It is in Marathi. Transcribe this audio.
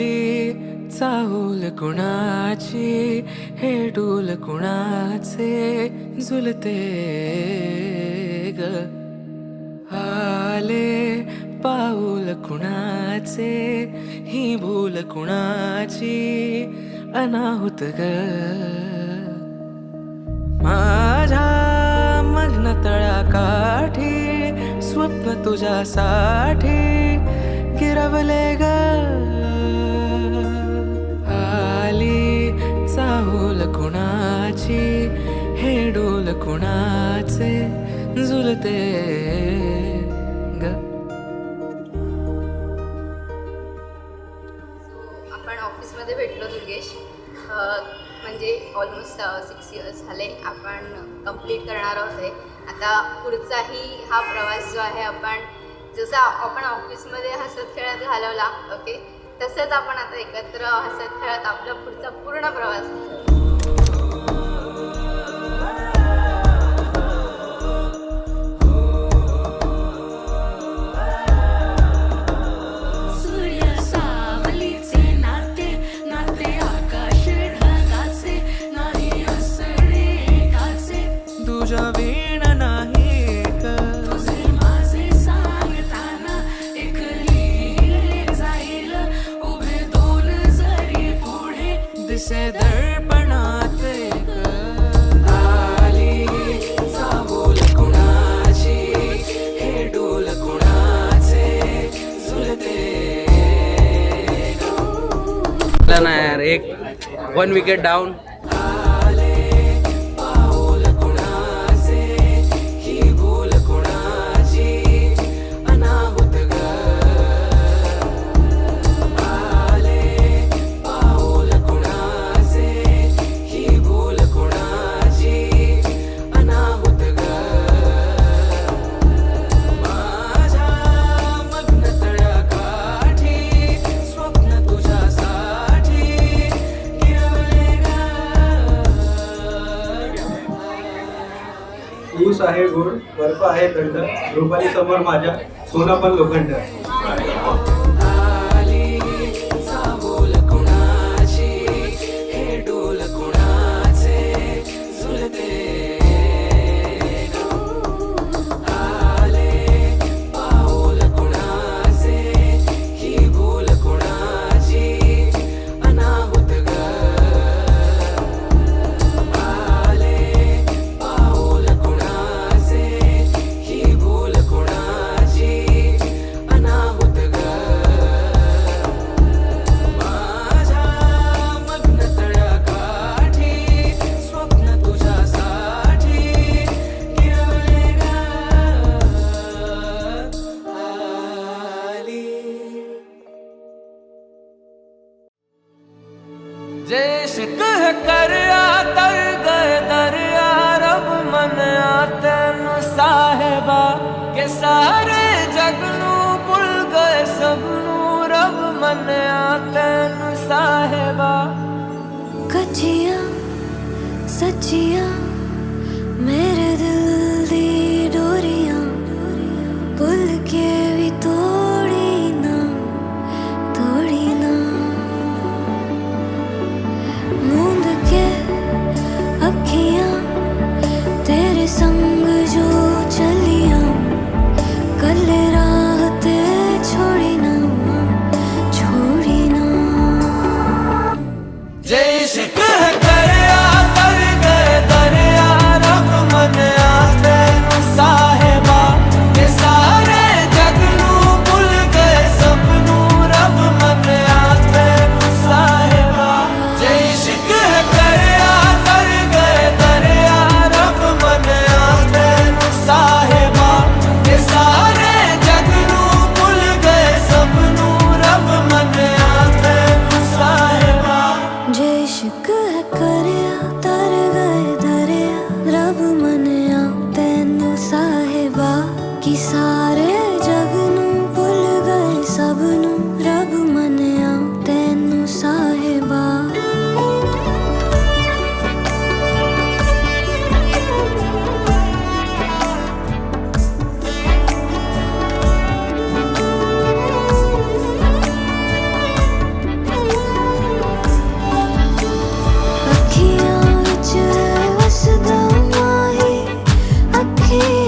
आली चाहूल कुणाची, हे डोल कुणाचे झुलते ग. आले पाऊल कुणाचे, ही भूल कुणाची अनाहुत ग. माझ्या मग्न तळाकाठी स्वप्न तुझ्यासाठी गिरवले ग. आली चाहूल कुणाची, हे डोल कुणाचे झुलते ग. आपण ऑफिसमध्ये भेटलो दुर्गेश. म्हणजे ऑलमोस्ट 6 इयर्स झाले आपण कंप्लीट करणार आहोत. आता पुढचाही हा प्रवास जो आहे आपण जसा आपण ऑफिसमध्ये हसत खेळत घालवला ओके, तसंच आपण आता एकत्र हसत खेळत आपला पुढचा पूर्ण प्रवास दर्पणात आली चाहूल कुणाची, हे डोल कुणाचे झुलते ग. ना यार, एक 1 विकेट डाऊन. ऊस आहे गोड, बर्फ आहे थंड, रुपाली समोर माझ्या सोना पण लोखंड. जैसे कह कर तर गए दरिया, रब मन तेन साहेबा के सारे जगनू भुल गए सबनू, रब मन तेन साहेबा. कच्चियां सच्चियां मेरे दिल दी डोरियां, भुल के भी तोड़ी ना तोड़ी ना. मूंद के अखियां तेरे संग जो चलियां, कल राह ते छोड़ी ना छोड़ी ना. जैसे कह कर तर गए दरिया, रब मन तेन साहेबा के सारे जगनू भुल गए सबनू, रब मन तेन साहेबा. जैसे कह कर तर गए दरिया, रब मन तेन साहेबा के सारे जगनू भुल गए सबनू, रब मन तेन साहेबा. जे इश्क है करया तर गए दरिया, रब मनिया तैनू साहिबा कि सारे जग नू भुल गए सबनू, रब मनिया तैनू साहिबा. की